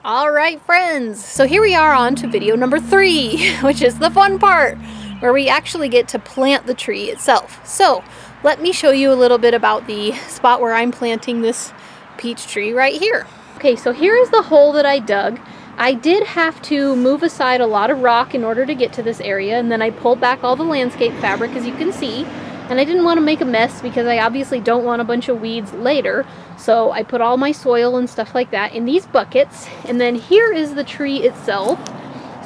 All right, friends, so here we are on to video number 3, which is the fun part, where we actually get to plant the tree itself. So let me show you a little bit about the spot where I'm planting this peach tree right here. Okay, so here is the hole that I dug. I did have to move aside a lot of rock in order to get to this area, and then I pulled back all the landscape fabric, as you can see. And I didn't want to make a mess because I obviously don't want a bunch of weeds later. So I put all my soil and stuff like that in these buckets. And then here is the tree itself.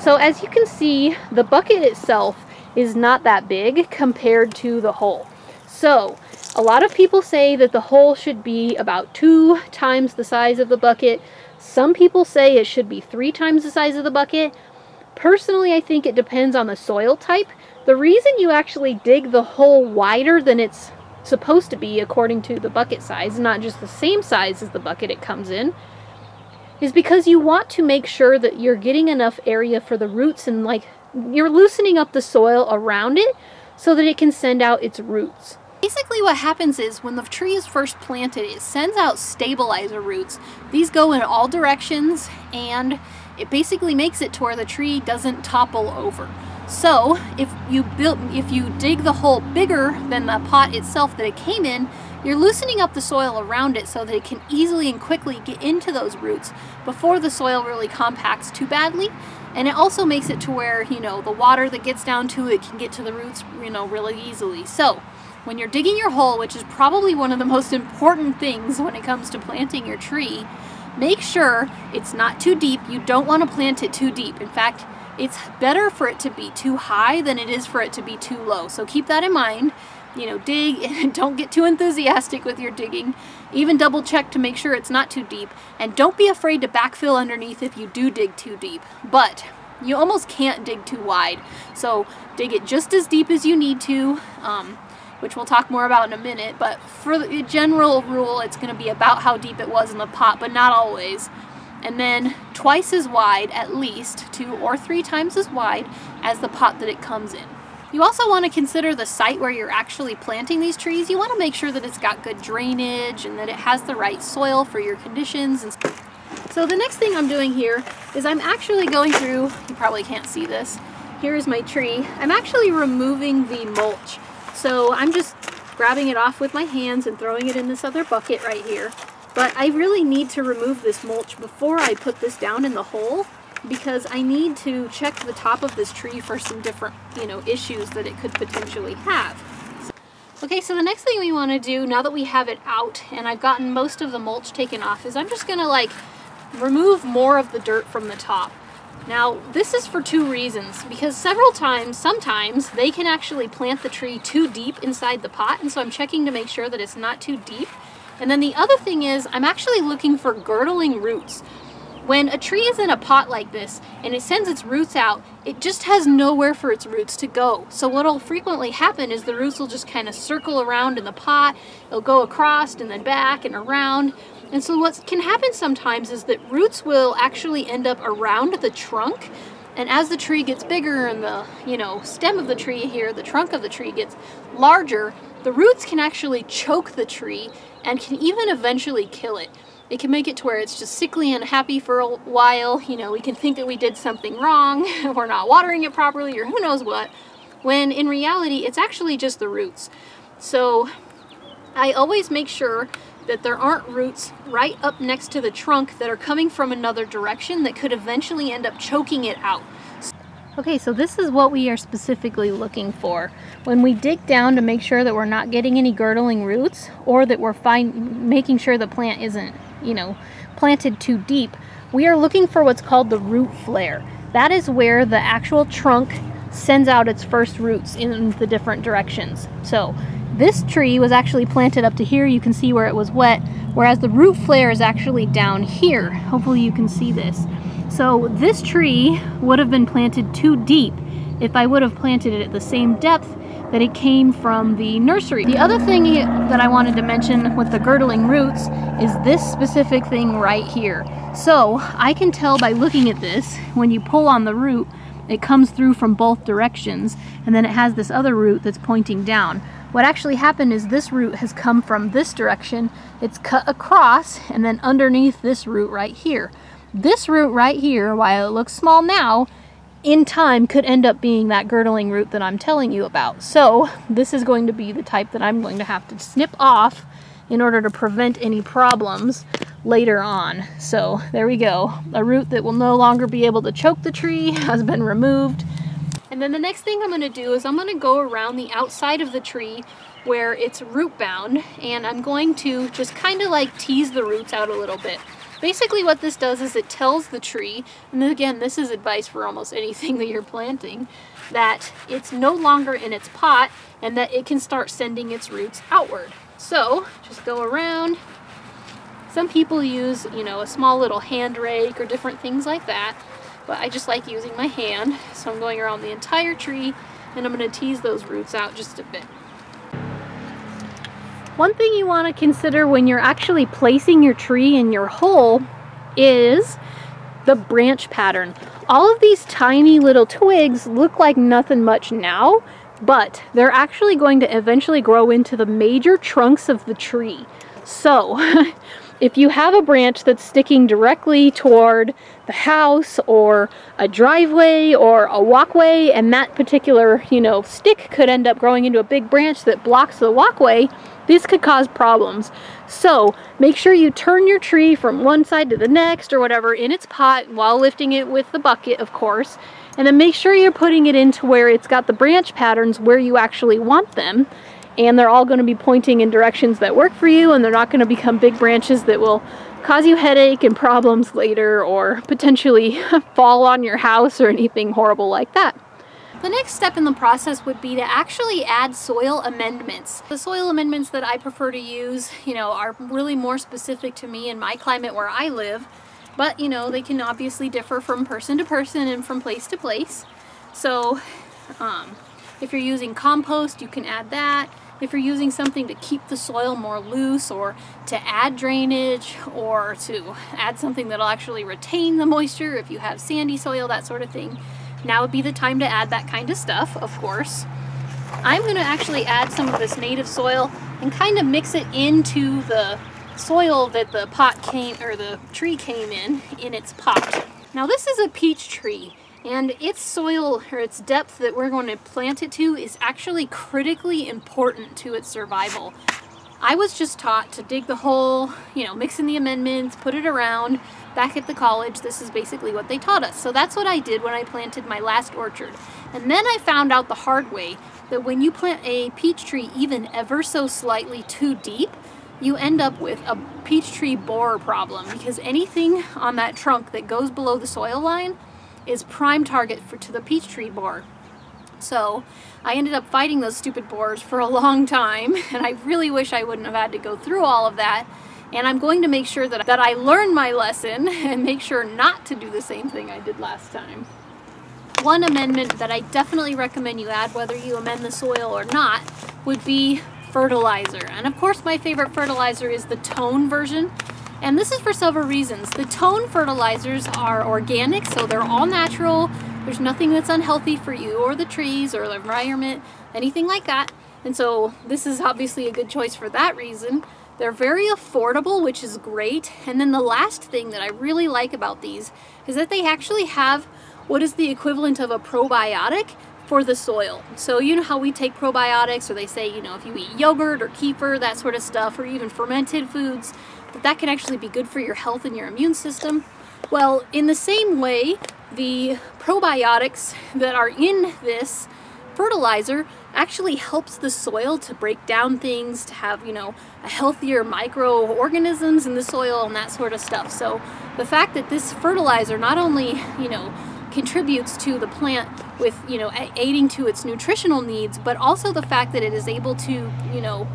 So as you can see, the bucket itself is not that big compared to the hole. So a lot of people say that the hole should be about 2 times the size of the bucket. Some people say it should be 3 times the size of the bucket. Personally, I think it depends on the soil type. The reason you actually dig the hole wider than it's supposed to be according to the bucket size, not just the same size as the bucket it comes in, is because you want to make sure that you're getting enough area for the roots and you're loosening up the soil around it so that it can send out its roots. Basically what happens is when the tree is first planted, it sends out stabilizer roots. These go in all directions and it basically makes it to where the tree doesn't topple over. So if you dig the hole bigger than the pot itself that it came in, you're loosening up the soil around it so that it can easily and quickly get into those roots before the soil really compacts too badly. And it also makes it to where, the water that gets down to it can get to the roots, really easily. So when you're digging your hole, which is probably one of the most important things when it comes to planting your tree, make sure it's not too deep. You don't want to plant it too deep. In fact, it's better for it to be too high than it is for it to be too low. So keep that in mind. Dig and don't get too enthusiastic with your digging. Even double check to make sure it's not too deep. And don't be afraid to backfill underneath if you do dig too deep. But you almost can't dig too wide. So dig it just as deep as you need to, which we'll talk more about in a minute. But for the general rule, it's going to be about how deep it was in the pot, but not always. And then twice as wide, at least 2 or 3 times as wide as the pot that it comes in. You also want to consider the site where you're actually planting these trees. You want to make sure that it's got good drainage and that it has the right soil for your conditions. And so the next thing I'm doing here is I'm actually going through, you probably can't see this, here is my tree. I'm actually removing the mulch. So I'm just grabbing it off with my hands and throwing it in this other bucket right here. But I really need to remove this mulch before I put this down in the hole because I need to check the top of this tree for some different, issues that it could potentially have. Okay, so the next thing we want to do now that we have it out and I've gotten most of the mulch taken off is I'm just going to remove more of the dirt from the top. Now, this is for 2 reasons, because sometimes they can actually plant the tree too deep inside the pot, and so I'm checking to make sure that it's not too deep. And then the other thing is, I'm actually looking for girdling roots. When a tree is in a pot like this, and it sends its roots out, it just has nowhere for its roots to go. So what'll frequently happen is the roots will just kind of circle around in the pot, it'll go across and then back and around. And so what can happen sometimes is that roots will actually end up around the trunk, and as the tree gets bigger and the, stem of the tree here, the trunk of the tree gets larger, the roots can actually choke the tree and can even eventually kill it. It can make it to where it's just sickly and unhappy for a while. We can think that we did something wrong, we're not watering it properly, or who knows what, when in reality it's actually just the roots. So I always make sure that there aren't roots right up next to the trunk that are coming from another direction that could eventually end up choking it out. Okay, so this is what we are specifically looking for. When we dig down to make sure that we're not getting any girdling roots, or that we're making sure the plant isn't, planted too deep, we are looking for what's called the root flare. That is where the actual trunk sends out its first roots in the different directions. So this tree was actually planted up to here. You can see where it was wet, whereas the root flare is actually down here. Hopefully you can see this. So this tree would have been planted too deep if I would have planted it at the same depth that it came from the nursery. The other thing that I wanted to mention with the girdling roots is this specific thing right here. So I can tell by looking at this, when you pull on the root, it comes through from both directions, and then it has this other root that's pointing down. What actually happened is this root has come from this direction, it's cut across, and then underneath this root right here. this root right here, while it looks small now, in time could end up being that girdling root that I'm telling you about. So this is going to be the type that I'm going to have to snip off in order to prevent any problems later on. So there we go. A root that will no longer be able to choke the tree has been removed. And then the next thing I'm going to do is I'm going to go around the outside of the tree where it's root bound, and I'm going to just kind of like tease the roots out a little bit. Basically what this does is it tells the tree, and again this is advice for almost anything that you're planting, that it's no longer in its pot and that it can start sending its roots outward. So just go around. Some people use, you know, a small little hand rake or different things like that, but I just like using my hand. So I'm going around the entire tree and I'm going to tease those roots out just a bit. One thing you want to consider when you're actually placing your tree in your hole is the branch pattern. All of these tiny little twigs look like nothing much now, but they're actually going to eventually grow into the major trunks of the tree. So if you have a branch that's sticking directly toward the house or a driveway or a walkway, and that particular, you know, stick could end up growing into a big branch that blocks the walkway, this could cause problems. So make sure you turn your tree from one side to the next or whatever in its pot while lifting it with the bucket, of course. And then make sure you're putting it into where it's got the branch patterns where you actually want them. And they're all going to be pointing in directions that work for you, and they're not going to become big branches that will cause you headache and problems later or potentially fall on your house or anything horrible like that. The next step in the process would be to actually add soil amendments. The soil amendments that I prefer to use, you know, are really more specific to me and my climate where I live, but you know, they can obviously differ from person to person and from place to place. So if you're using compost, you can add that. If you're using something to keep the soil more loose or to add drainage or to add something that'll actually retain the moisture, if you have sandy soil, that sort of thing, now would be the time to add that kind of stuff, of course. I'm going to actually add some of this native soil and kind of mix it into the soil that the pot came, or the tree came in its pot. Now this is a peach tree, and its soil, or its depth that we're going to plant it to, is actually critically important to its survival. I was just taught to dig the hole, you know, mix in the amendments, put it around. Back at the college, this is basically what they taught us. So that's what I did when I planted my last orchard. And then I found out the hard way that when you plant a peach tree even ever so slightly too deep, you end up with a peach tree borer problem, because anything on that trunk that goes below the soil line is prime target to the peach tree borer. So I ended up fighting those stupid borers for a long time, and I really wish I wouldn't have had to go through all of that. And I'm going to make sure that I learn my lesson and make sure not to do the same thing I did last time. One amendment that I definitely recommend you add, whether you amend the soil or not, would be fertilizer. And of course my favorite fertilizer is the tone version. And this is for several reasons. The tone fertilizers are organic, so they're all natural. There's nothing that's unhealthy for you or the trees or the environment, anything like that. And so this is obviously a good choice for that reason. They're very affordable, which is great. And then the last thing that I really like about these is that they actually have what is the equivalent of a probiotic for the soil. So you know how we take probiotics, or they say, you know, if you eat yogurt or kefir, that sort of stuff, or even fermented foods, that can actually be good for your health and your immune system. Well, in the same way, the probiotics that are in this fertilizer actually helps the soil to break down things, to have, you know, a healthier microorganisms in the soil and that sort of stuff. So the fact that this fertilizer not only, you know, contributes to the plant with, you know, aiding to its nutritional needs, but also the fact that it is able to, you know,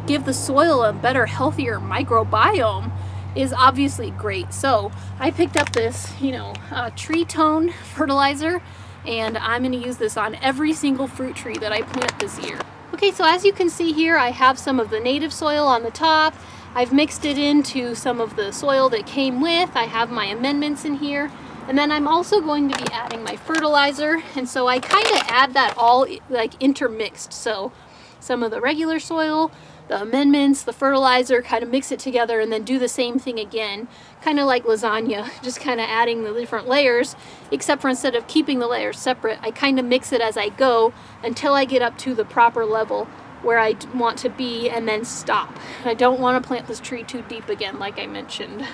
give the soil a better, healthier microbiome is obviously great. So I picked up this, you know, tree tone fertilizer, and I'm going to use this on every single fruit tree that I plant this year. Okay, so as you can see here, I have some of the native soil on the top. I've mixed it into some of the soil that came with. I have my amendments in here. And then I'm also going to be adding my fertilizer. And so I kind of add that all like intermixed. So some of the regular soil, the amendments, the fertilizer, kind of mix it together and then do the same thing again. Kind of like lasagna, just kind of adding the different layers, except for instead of keeping the layers separate, I kind of mix it as I go until I get up to the proper level where I want to be and then stop. I don't want to plant this tree too deep again, like I mentioned.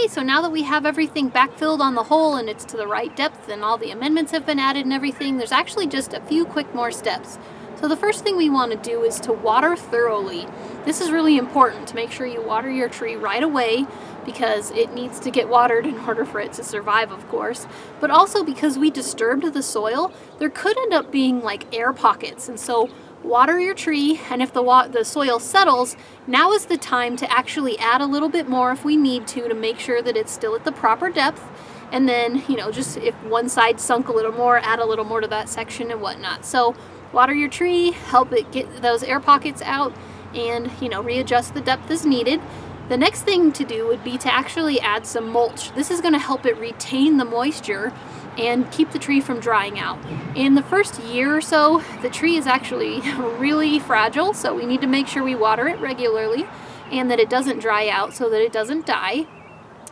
So now that we have everything backfilled on the hole and it's to the right depth and all the amendments have been added and everything, there's actually just a few quick more steps. So the first thing we want to do is to water thoroughly. This is really important to make sure you water your tree right away because it needs to get watered in order for it to survive, of course. But also because we disturbed the soil, there could end up being like air pockets. And so water your tree, and if the soil settles, now is the time to actually add a little bit more if we need to make sure that it's still at the proper depth. And then, you know, just if one side sunk a little more, add a little more to that section and whatnot. So water your tree, help it get those air pockets out, and, you know, readjust the depth as needed. The next thing to do would be to actually add some mulch. This is going to help it retain the moisture and keep the tree from drying out. In the first year or so, the tree is actually really fragile, so we need to make sure we water it regularly and that it doesn't dry out so that it doesn't die.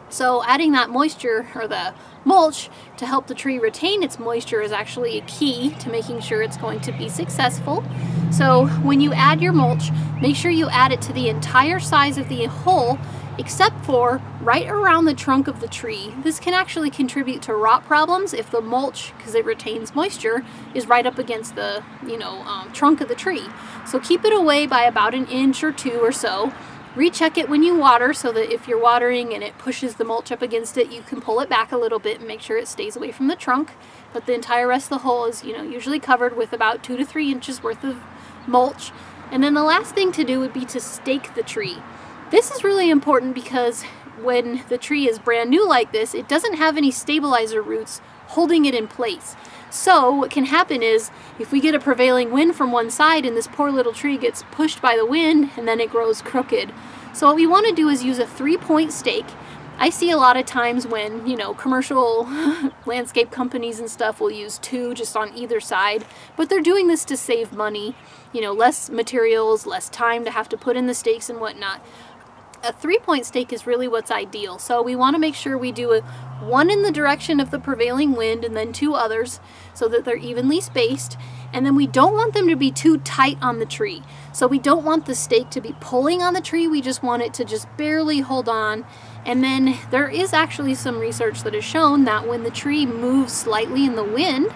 So adding that moisture, or the mulch, to help the tree retain its moisture is actually a key to making sure it's going to be successful. So when you add your mulch, make sure you add it to the entire size of the hole except for right around the trunk of the tree. This can actually contribute to rot problems if the mulch, because it retains moisture, is right up against the trunk of the tree. So keep it away by about 1 inch or 2 or so. Recheck it when you water so that if you're watering and it pushes the mulch up against it, you can pull it back a little bit and make sure it stays away from the trunk. But the entire rest of the hole is, usually covered with about 2 to 3 inches worth of mulch. And then the last thing to do would be to stake the tree. This is really important because when the tree is brand new like this, it doesn't have any stabilizer roots holding it in place. So what can happen is if we get a prevailing wind from one side and this poor little tree gets pushed by the wind and then it grows crooked. So what we want to do is use a 3-point stake. I see a lot of times when, commercial landscape companies and stuff will use 2 just on either side, but they're doing this to save money, less materials, less time to have to put in the stakes and whatnot. A 3-point stake is really what's ideal. So we want to make sure we do 1 in the direction of the prevailing wind and then 2 others so that they're evenly spaced. And then we don't want them to be too tight on the tree. So we don't want the stake to be pulling on the tree. We just want it to just barely hold on. And then there is actually some research that has shown that when the tree moves slightly in the wind,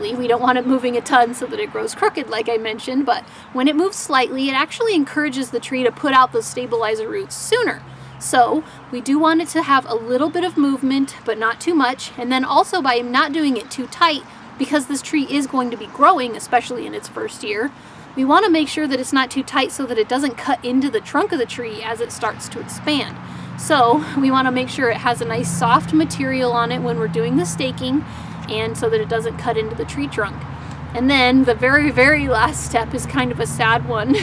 we don't want it moving a ton so that it grows crooked like I mentioned, but when it moves slightly, it actually encourages the tree to put out those stabilizer roots sooner. So we do want it to have a little bit of movement, but not too much. And then also by not doing it too tight, because this tree is going to be growing, especially in its first year, we want to make sure that it's not too tight so that it doesn't cut into the trunk of the tree as it starts to expand. So we want to make sure it has a nice soft material on it when we're doing the staking, and so that it doesn't cut into the tree trunk. And then the very, very last step is kind of a sad one.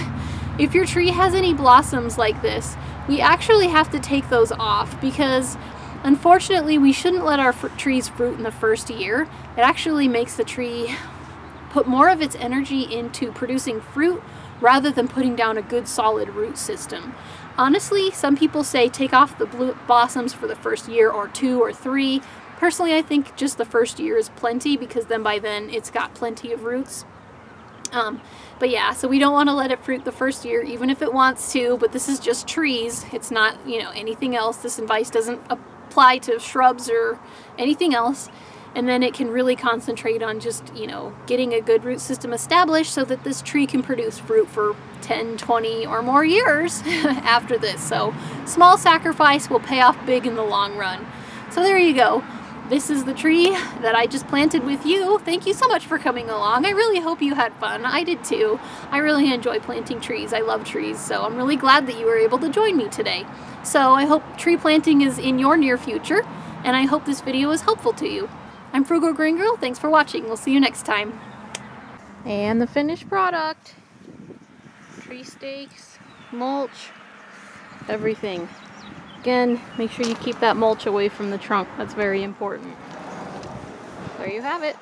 If your tree has any blossoms like this, we actually have to take those off because unfortunately we shouldn't let our trees fruit in the first year. It actually makes the tree put more of its energy into producing fruit rather than putting down a good solid root system. Honestly, some people say take off the blossoms for the first year or 2 or 3. Personally, I think just the first year is plenty because then by then it's got plenty of roots. But yeah, so we don't want to let it fruit the first year, even if it wants to, but this is just trees. It's not, anything else. This advice doesn't apply to shrubs or anything else. And then it can really concentrate on just, getting a good root system established so that this tree can produce fruit for 10, 20 or more years after this. So small sacrifice will pay off big in the long run. So there you go. This is the tree that I just planted with you. Thank you so much for coming along. I really hope you had fun. I did too. I really enjoy planting trees. I love trees, so I'm really glad that you were able to join me today. So I hope tree planting is in your near future. and I hope this video was helpful to you. I'm Frugal Green Girl, thanks for watching, we'll see you next time. And the finished product. Tree stakes, mulch, everything. Again, make sure you keep that mulch away from the trunk, that's very important. There you have it.